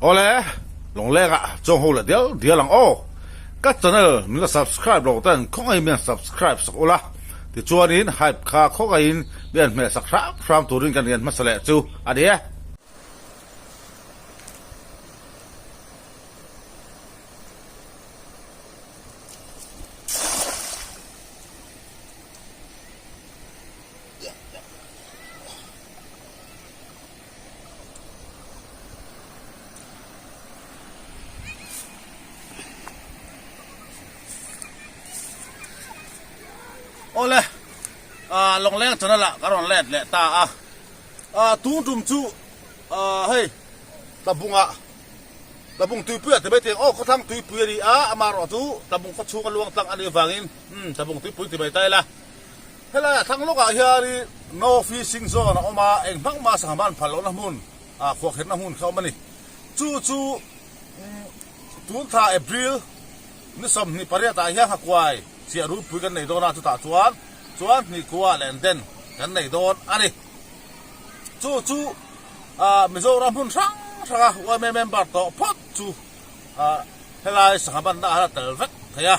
Ole, long lega, jong hole dia lang Ka channel mi subscribe lo tan khong ai mi subscribe sak ola. Ti chuanin hype kha khong ai bian me sak from turin kan yan masale chu adia. Ole long leng chana la karon let le ta tu tum chu hey tabung tui pui te bete ko thang tui pui ri amaro tu tabung ko chu ka luang tang ani wangin tabung tui pui te bai tai la hela thang loka hiari no fishing zone oma eng bang ma sang man phalo na mun kho khen na mun khaw mani chu tu tha april ni som ni paria ta hiang hakwai sia ru pui kan nei dona chu ta chuan ni kuwa len den kan nei don ani chu mizoram hun sang wa member to pot chu helai sahaban da ha tel vek thaya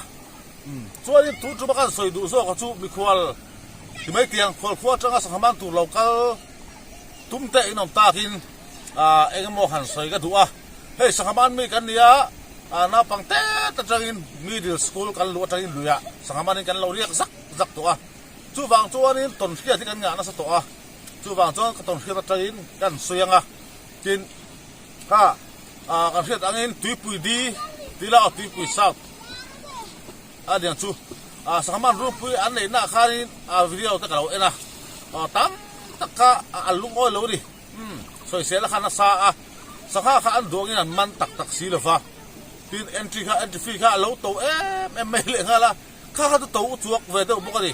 chuan tu bakan soi du zo ka chu mi khwal ti mai tiang khwal khwa changa sahaman tu local tumte inom takin engmo han soi ga duwa hei sahaman mi kan nia na pangte ta changin middle school kan lu changin luya sangamanin kan lo riak zak to chu wang chuanin ton khia ti kan nga na sa to chu wang chuan ka ton khia ta changin kan suyanga tin ka kan khia angin tuipui di tila tuipui south adiang chu sangaman rupui an nei na khanin video ta kalo ena tam taka alung oi lo ri soi sela khana sa kha an dongin an man tak silova tin entry fee kha lo to em le ngala kha to chuak ve do bokari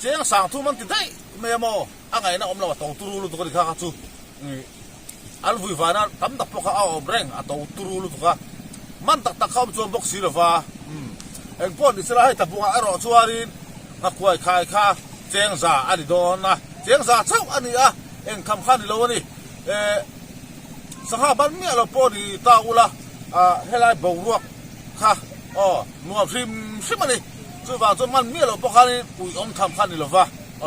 cheng sang thu man ti dai memo angai na omlo to turulu to kha chu al vui vana tam da poka breng to turulu to kha man tak kham chuan bok silova en pon isra hai ta bunga aro chuarin na kwai khai kha cheng za ani don na cheng za chau ani en kham khan lo ni saha ban mi lo poni ta ula helai bo ruak kha nuwa phim ani chu wa chu man mi lo pokhani ui om tham khan ni lo wa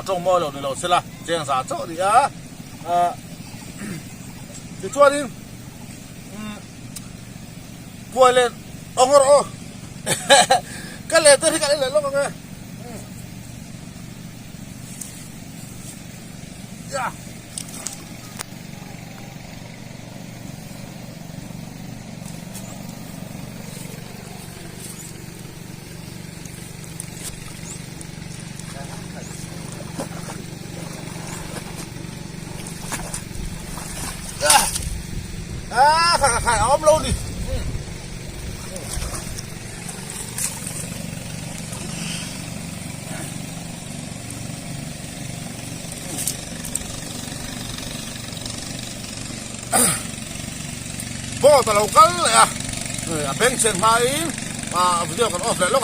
tong mo lo ni lo sela cheng sa cho ri ti chuanin pualen ongor ka le te ka le lo nga ya khai ốm luôn đi bố ta lâu cắn lại bên trên hai video còn off lại lúc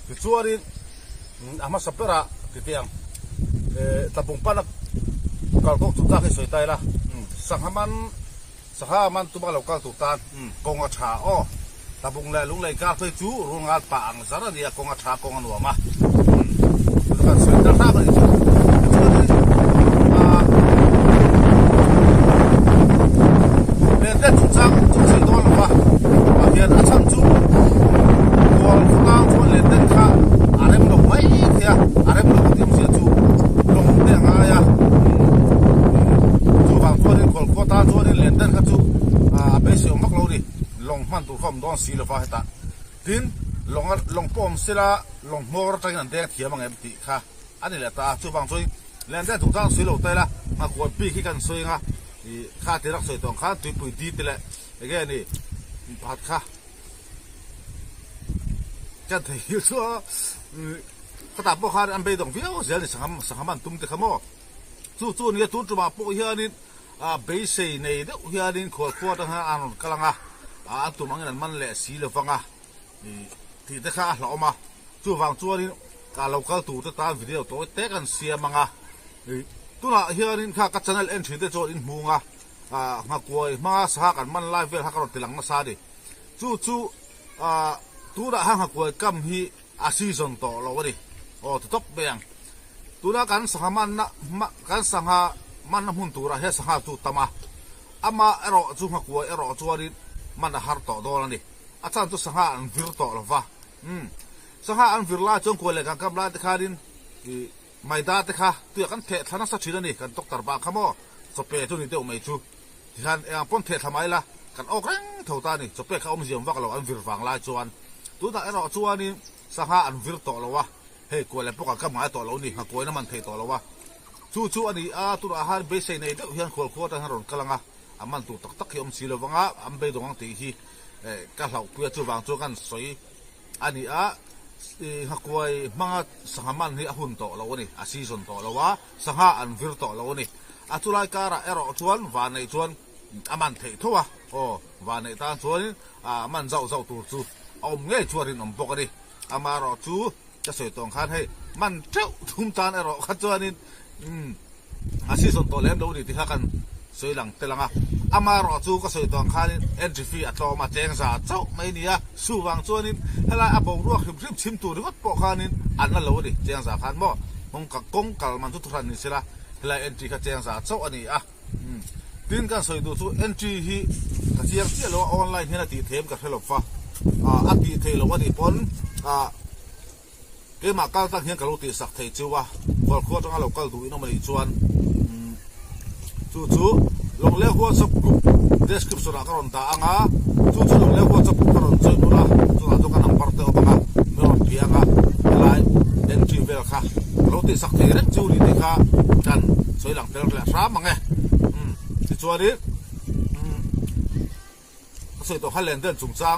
ti chuarin ama sapera ti tiang tapung panak kal ko tu ta ke soi tai la sahaman tu ba lo kal tu tan konga tha tapung le lung lai ka phei chu rungal pa ang zara dia konga tha konga nuwa ma tu kan soi ta ba ni le te tu chang tu sei do lo ba hian a chang chu arem lo mai thia arem lo tim sia chu long te nga ya chu wang chuan kol kota chuan lenden kha chu be se mak lo ri long man tu khom don silova heta tin long pom sila long mor ta kan de thia mang em ti kha ani la ta chu wang chuan lenden tu tang silo tai la ma ko pi ki kan soi nga ค่าที่รักสวยตองค่าตุยปุ๋ยดีแต่ละไอ้แกนี่ผัดค่าจันทร์อยู่ชัวกระตับพวกข้าอันไปตองเบี้ยวเสียนี่สังมันตุ้มแต่ขโมยจู่ๆนี่ตุ้มจะมาพวกเฮียนี่เบสในเด็กเฮียนี่ขวดตั้งหาอันกำลังตุ้มอันนั้นมันแหละสีเหลืองฟังที่เด็กข้าเรามาจู่ฟังจู่นี่การเราเข้าตู่ตามวิดีโอตัวเตะกันเสียมังตัวน่ะเฮียนี่ข้ากับ channel entry ได้โจทย์อินมูงมากวยมาสหกันมันไลฟ์เวลฮักรถติลังมาซาดิจู่ตัวน่ะหักวยกัมฮีอาซีซันโตเราวะดิตบเบียงตัวน่ะกันสังหามันนะกันสังหามันน้ำหุ่นตัวน่ะเฮสังหาจู่ตมาอามารอจู่หักวยรอจู่นี่มันน่ะฮาร์ตโตนั่นดิอาจารย์ตัวสังหาอันวิร์โตหรอวะสังหาอันวิร์ลาจงกวยเลยกันกับลาตะคาดินไม่ได้ตะค่ะตัวกันเทธนักสัตว์ชีนนี่กันตกตาบางขโมสเปรย์ตัวนี้เดียวไม่จู่ที่ท่านป้นเททำไมล่ะกันออกแรงเท่าตานี่สเปรย์เขาไม่ยอมว่าเราอันวิร์ฟังลายจวนตัวน่ะรอจู่นี่สังหาอันวิร์โตแล้ววะเฮ้กวยเลยพวกกันก็หมายต่อเรานี่หากวยน้ำมันเทต่อแล้ววะจู่อันนี้ตัวอาหารเบสในเด็กเฮียนขวดตั้งหารอนกำลังมันตัวตักยอมสีเหลืองอันไปตรงตีที่ก็เหล่าเพื่อจู่วางจู่กันสวยอันนี้หักไว้มาสังหามันนี่หุ่นโตแล้วนี่ซีซันโตแล้ววะสังหาอันวิร์โตแล้วนี่จุลัยการะรอชวนวานในชวนมันเททัววานในตาชวนมันเจ้าตัวจู่เอาเงี้ยชวนรินอมปกติมารอจู่จะสวยตรงขันให้มันเจ้าทุ่มตาในรอขัดชวนนี่ซีซันโตแล้วดูดิที่ฮักกันสวยหลังเตลังมารอจู่ก็สวยตรงขันเอ็นจีฟีอัตโตมาแจ้งสาเจ้าไม่เนี่ยสู้วางชวนนี่เวลาบอกรัวชิมตัวหรือว่าปอกขันนี่อันนั้นเราดิแจ้งสาขันบ่มงกับกงกัลมันทุกทันนี่สิละเวลาเอ็นจีเขาแจ้งสาเจ้าอันนี้ดินกันสวยดูจู่เอ็นจีฮีเขาแจ้งเสียแล้วออนไลน์นี่นะตีเทมกับเทลฟ้าตีเทลว่าดิปนเกี่ยมาการตั้งเฮียงกับเราตีสักเทจิวะพอขั้วต้องเราก็ดูอินอมันอีจวนจู่ลงเลี้ยวหัวสับกุบเดสคริปชั่นการันตาอ่ะจู่ลงเลี้ยวหัวสับกุบการันใจดูนะจู่ตัวกันนำปาร์ตี้ออกมาเมื่อวันที่อ่ะเวลาเอ็นจีเวลค่ะเราตีสักเทเรื่องจู่นี่ที่ค่ะกันสวยหลังเตลเลยสามมั้งไงจู่นี้ก็สวยตัวฮัลเลนเดนจุ่มจาง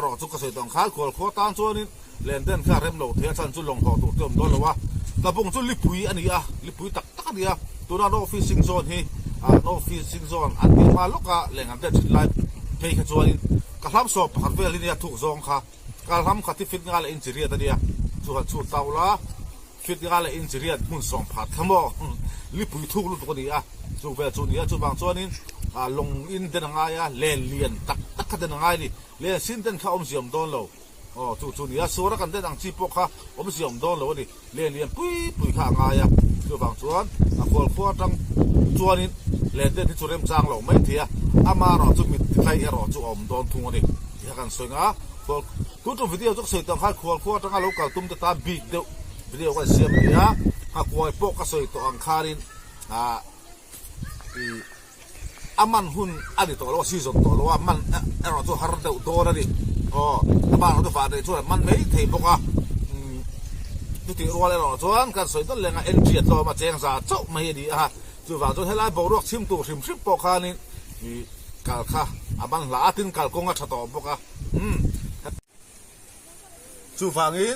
รอจู่ก็สวยตัวข้าวขวดขวดตานจู่นี้เลนเดนข้าเริ่มโหลดเทียนจู่ลงต่อตัวเติมโดนแล้ววะแต่พงจู่ลิปุยอันนี้ลิปุยตักนี่ตัวนั้นโอฟิซิ่งโซนที่โอฟิซิ่งโซนอันที่มาลูกก็แหล่งอันเด็ดไลฟ์เพย์กันจู่นี้ก็ทำสอบผ่านเวลาเนี่ยถูกซองค่ะก็ทำขัดที่ฟิตงานและอินจิเรียตัวเดียจู่เตาละฟิตงานและอินจิเรียมุ่งส่งผ่านทั้งหมดลิปุยถูกลูกตัวนี้จู่เวลาจู่นี้จู่บางจู่นี้ลงอินเดินง่ายเลียนตักเดินง่ายนี่เลียนสิ้นเดินเข้าอมเสียมโดนเราจู่นี้ส่วนกันเดินอังจีปกค่ะอมเสียมโดนเราดิเลียนปุยข้างง่ายจู่บางส่วนขวดตั้งจู่นี้เลียนเดินที่จู่เริ่มจางเราไม่เทียมารอจู่มิดใครรอจู่อมโดนทุ่งนี่ที่กันสวยงามจู่วิดีโอจุกสวยตั้งขวดตั้งเราก็ตุ้มจะตาบิ๊กเดียววิดีโอก็เสียมเนี่ยขวดปกก็สวยตั้งคารินมันหุ่นอันนี้ตัวเราซีซันตัวเราว่ามันเราตัวฮาร์ดตัวนั่นดิแต่บ้านเราตัวฝ่ายในช่วงมันไม่เที่ยวปกที่รัวเลยเราส่วนการสวยต้นเลี้ยงเอ็นจีตัวมาแจ้งสาเจ้าไม่ดีจู่ฝ่ายตัวให้ไล่บอกรักชิมตัวชิมปกนี่กัลค่ะมันหลาตินกัลกงอัดตัวปกจู่ฝ่ายนี้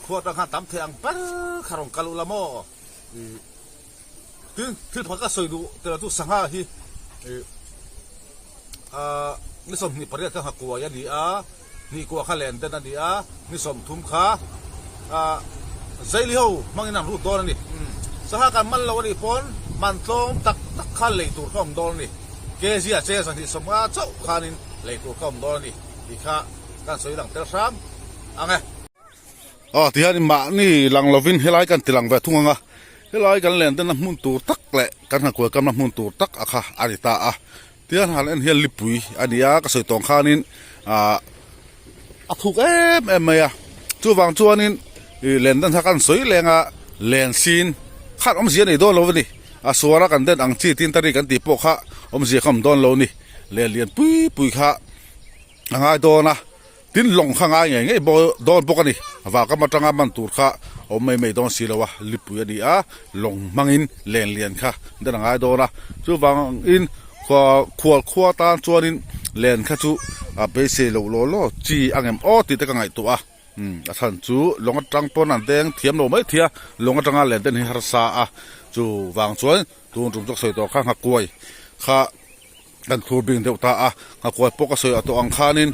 ขวดตั้งตั้มเทียงปั๊บขารองกัลุละโม่ที่พอก็สวยดูแต่เราตัวสังหารที่นี่สมนี่ประเดี๋ยวหักกัวยันดีนี่กัวข้าแลนเดินนั่นดีนี่สมทุ่มขาใจเลี้ยวมังนั่งรู้ตัวนั่นนี่สหการมันเราดิปนมันต้องตักข้าเลยตัวข้อมโดนนี่เกจิอาเจสันติสมว่าเจ้าข้านี่เลยตัวข้อมโดนนี่อีกข้าการสวยหลังเตลซ้ำไงที่ฮันมานี่หลังเราวินให้ไล่กันตีหลังแวดทุ่งไงให้ไล่กันเล่นแต่น้ำมุนตัวตักแหละกันหักกัวกันน้ำมุนตัวตักค่ะอาริตาที่ฮันเล่นเฮลิปุยอันนี้ก็สวยตรงข้านี่ถูกไม่จู่วางจู่นี่เล่นแต่ถ้ากันสวยแรงเล่นซีนขัดอมเสียนี่โดนเราดิสัวรักกันเดินอังจีตินตารีกันตีปกค่ะอมเสียคำโดนเรานี่เลียนปุยค่ะง่ายโดนนะตินหลงข้างง่ายไงโดนปกนี่ว่าก็มาจังมันตูดค่ะ o mai don silawa lipu di a long mangin len lian kha dan ngai do na chu wang in khwa tan chuanin len kha chu a be se lo chi angem o ti ta ka ngai to a a than chu longa tang pon an deng thiam lo mai thia longa tanga len den hi har sa a chu wang chuan tun tum jok soi to kha nga koi kha kan thur bing deuh ta a nga koi poka soi to ang khanin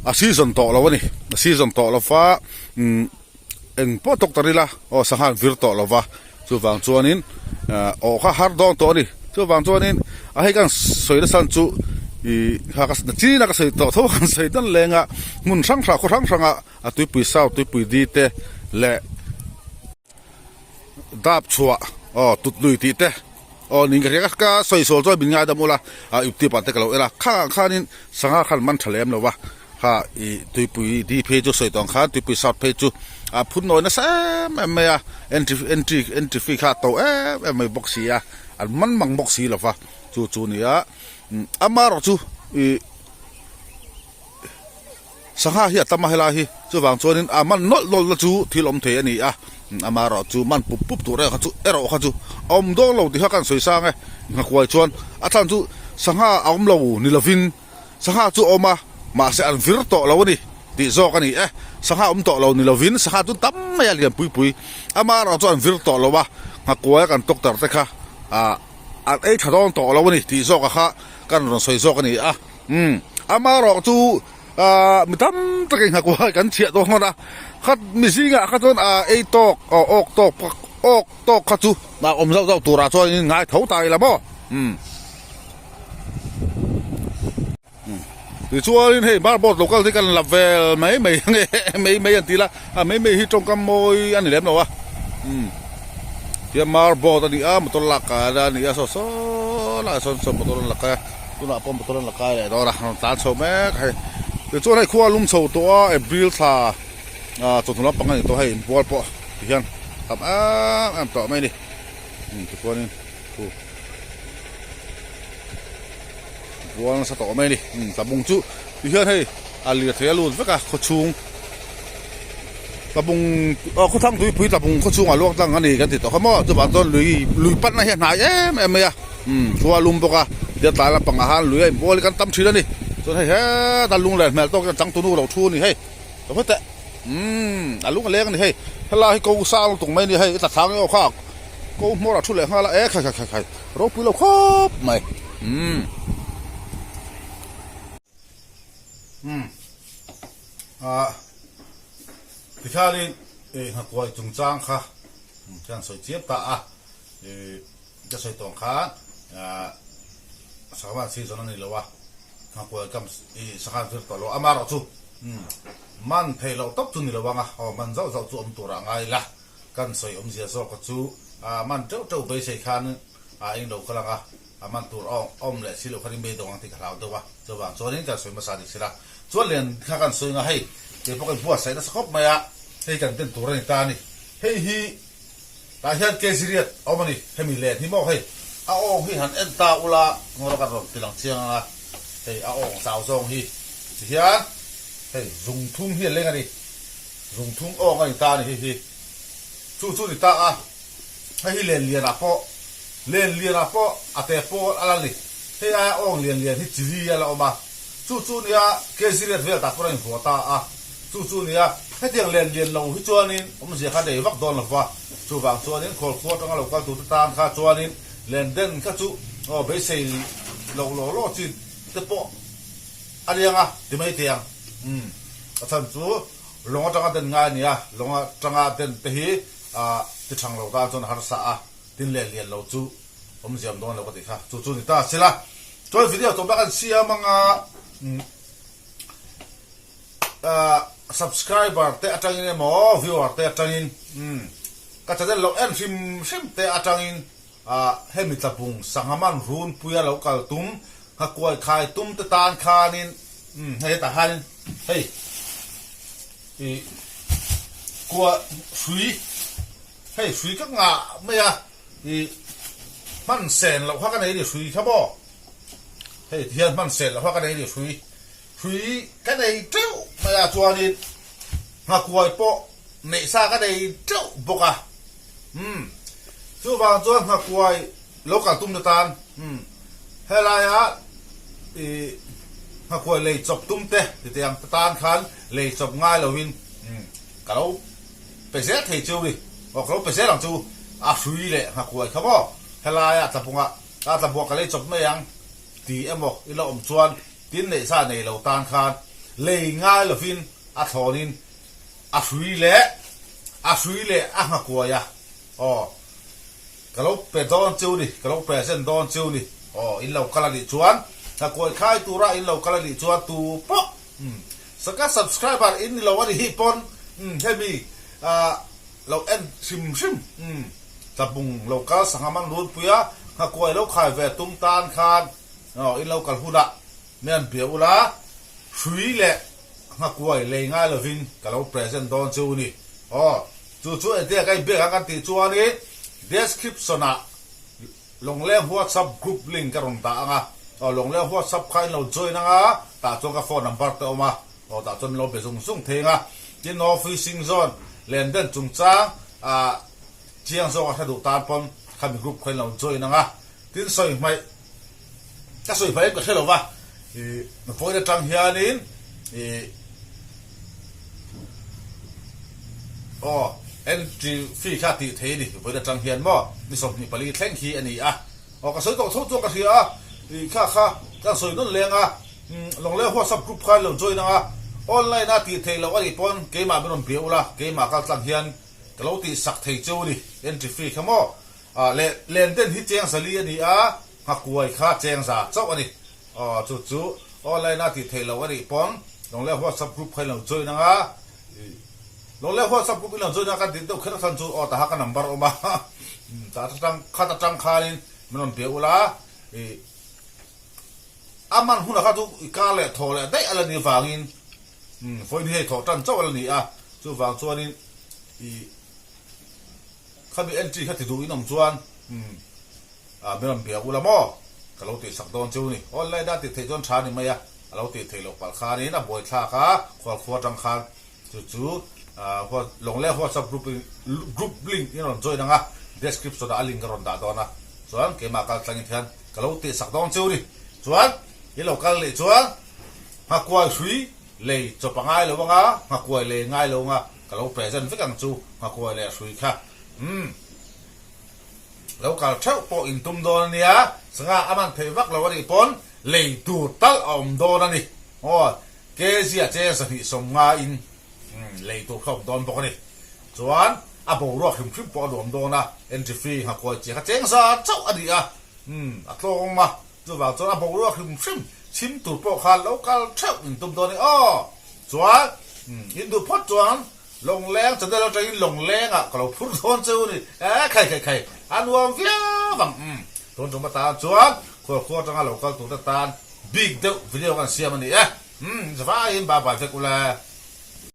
a season to lo ni season to lo fa en potok tarila o sahan virto lo wa chu wang chuanin o kha har dong to ni chu wang chuanin a he kan soi da san chu i ha ka chi na ka soi to tho kan soi dan lenga mun sang thra kho sang a tui pui sau tui pui di te le dap chua o tut lui ti te o ning ka soi so zo bin nga da mula a ip ti pa te ka lo era khanin sanga khan man thalem lo wa ha i tui pui di phe chu soi tong kha tui pui sau phe chu a phun noi na sa me a entry fee kha to me boxia an man mang boxi lo fa chu ni a amaro chu i sanga hi atama hela hi chu wang chuanin aman nol chu thilom the ani a amaro chu man pup tu re kha chu ero kha chu om do lo ti ha kan soi sang e nga kwai chuan a than chu sanga om lo ni lovin sanga chu oma ma se an vir to lo ni ti zo ka ni sanga to lo ni lovin sanga chu tam ma ya lian pui amaro chu an vir to lo wa nga kwai kan tok tar te kha an ei thadon to lo ni ti zo ka kha kan ron soi zo ka ni amaro chu mi tam ta ken ha kwai kan chia to ngona khat mi singa kha ton ei tok ok tok kha chu na om zau tu ra cho ngai thau tai la bo thì chúa liên hệ ba bộ local thì cần lập về mấy anh tí là mấy hi trong cam môi anh để đâu à thì mà bộ tadi một tuần lạc cả ra nị so là so một tuần lạc cái tôi là một tuần lạc cái này đó là tán sâu mấy hay thì chúa này khoa lung sâu to April thà tuần nó bằng cái tôi hay bol po thì hiện em tỏ mấy đi thì coi nên buang sa to mai ni tabung chu ti hian hei ali the lu veka kho chung tabung kho thang tui pui tabung kho chung a lok tang ani kan ti to khamo chu ban ton lui pat na hian hai em ya chua lum boka dia ta la pang han lui bol kan tam thila ni chon hei he ta lung le mel to chang tu nu lo thu ni hei to phate alung le ni hei hala hi ko sa tung mai ni hei ta thang yo kha ko mo ra thu le ha la khai ro pui lo khop mai thì khá lên học quay trùng trang khá chẳng soi chiếp ta cho soi tổng khá sao mà xí cho nó này là wa học quay cầm sao khá việc tao lo amaro chu man thấy lo tóc chu này là wa à man dạo chu ông tu ra ngay là cần soi ông gì so có chu man trâu bây giờ khán anh đâu có là man tu ông lại xí lo khá đi bây đồng thì khá lao đâu wa cho bạn cho nên cả soi mà sao đi xí la cho liền khá cần soi ngay hay thì bác cái bùa sai nó sắp mày à hay cần tên tu ra ta này hay hi ta hiện cái gì đấy ông này hay mình liền thì mau hay ông hi hẳn em ta ula ngồi đó rồi thì làm chiang à hay ông sao xong hi thì hiện hay dùng thung hiện lên cái đi dùng thung ông cái ta này hi chú thì ta à hay liền à po à te po ala này hay ông liền hi chỉ là ông mà chú này cái gì đấy về ta có những phụ ta à chú này cái tiếng liền lâu hi cho nên ông sẽ khai để vác đòn là va chú vàng cho nên khổ trong cái lầu cao tụ tam khai cho nên liền đến các chú bây giờ lâu chuyện tiếp bộ anh em thì mấy tiếng thằng chú long trong cái tên ngay nè long trong cái tên thế thì thằng lầu ta cho nó hard sa tin liền lâu chú ông sẽ làm đòn là có thể khai chú này ta sẽ là cho video tôi bắt anh xem mà subscriber te atangin mo viewer te atangin ka chadel lo en film te atangin hemi tapung sangaman run puya local tum ha kwai khai tum te tan khanin hei ta han hei i kwa free ka nga me ya i man sen lo ha ka nei di free thabo hei thian man sen lo ha ka nei di free cái này treo mà là chùa đi ngạc quay po ในซาก็ได้เจ้าบกอ่ะสู้บางส่วนหักไว้โลกาตุ้มตานเฮลายะหักไว้เลยจบตุ้มเตะที่เตียงตานขันเลยจบง่ายเราวินก็เราไปเสียเทจูดิบอกเราไปเสียหลังจูอาสุยเลยหักไว้ครับพ่อเฮลายะตะพงะตะพงก็เลยจบไม่ยังตีเอ็มบอกอีเราอมชวนทิ้นในซาในเราตานขันเลยง่ายเราวินอาทอนินอาสุยเลยหักไว้ยะอ๋อกะเราไปดอนจิวดิกะเราไปเส้นดอนจิวดิอินเรากะละดิจวนถ้าคอยค่ายตัวระอินเรากะละดิจวนตูปะสกัด subscriber อินเราวันนี้ปนให้มีเราเอ็นชิมจะบุงเราก็สังหามันรู้ปุยะถ้าคอยเราขายเวตุ้มตานคานอินเรากะหุดะเมียนเปียวละชุยแหละถ้าคอยเลยง่ายเราวินกะเราไปเส้นดอนจิวนี่จู่ๆไอ้เด็กไอ้เบี้ยกันติดจวนนี่description อ่ะลงเล่น WhatsApp group link กันตาอ่ะลงเล่น WhatsApp ใครเรา join นะตาจงกับ phone number เตอมาตาจนเราไปส่งเทงอ่ะที่ officing zone เล่นเดินจุงจ้าเจียงโซ่ถ้าดูตาปนใครมี group ใครเรา join นะที่สวยไหมถ้าสวยไปก็ใช่หรอวะพอจะจังเฮียนินentry fee ค่าติเทดิเพื่อจังเฮียนบ่มีสมมีปริแท่งขี้อันนี้ก็สวยต้องทุกกระเทียค่าจังสวยนั่นแรงลงเล่น WhatsApp group ใครเรา join นะออนไลน์ติเทเราว่าอีปนเกมมาเป็นนเปียวละเกมมาก็จังเฮียนก็เราติสักเทจูดิ entry fee ขโมเล่นเต้นที่เจียงสลีอันนี้หักกวยค่าเจียงซาเจ้าอันนี้จู่ออนไลน์ติเทเราว่าอีปนลงเล่น WhatsApp group ใครเรา join นะลงเล่น WhatsApp group เรา join นะกันติดตัวขึ้นทันจู่แต่หากัน number ออกมาตาจังคาลินมันเปียวละมันหุ่นข้าทุกกาเล่ถอดได้อะไรนี่ฟังอินฝนให้ถอดจันเจ้าอะไรนี่จู่ฟังส่วนนี้ข้ามี entry ข้าติดดูอินน้ำส่วนมันเปียวละมั่วก็เราติดสักโดนจู่นี่ออนไลน์ได้ติดเทจนชานี่ไหมเราติดเทลกปัลคานี่นะบ่อยท่าข้าขวดจังคาจู่พอลงเล่น WhatsApp group link นี่เรา join นะdescription ลิงก์กันตาตอนนะส่วนเกมมาการตั้งที่ก็เราติดสักโดนจู่นี่ส่วนยี่เราก็เลยส่วนหักกวยสุยเลยจบง่ายเลยว่าหักกวยเลยง่ายเลยว่าก็เรา present ฟิกันจู่หักกวยเลยสุยค่ะแล้วก็เช่าพออินตุมโดนเนี่ยสง่ามันเทวักเราวันนี้ปนเลยดูตัลอมโดนนี่เกษียเจสนิสมงาอินเลยตัวเข้าโดนปกติส่วนบอกรอขึ้นขึ้นปอโดนนะเอ็นจีฟีหักกวยเจ้าเจงซาเจ้าอดีตรงมาจู่ว่าจนบอกรอขึ้นชิมตูดปอกขาดแล้วก็เช่าอินตุมโดนนี่ส่วนอินดูพอดส่วนลงแรงจนได้เราจะลงแรงก็เราพูดโดนจู่นี่ใครอันว่าเวียบังโดนจงมาตาส่วนขวดจังเราก็ตัวตาบิ๊กเดวิดีโอกันเสียมันนี่จะว่าอินบาบาเฟกุลา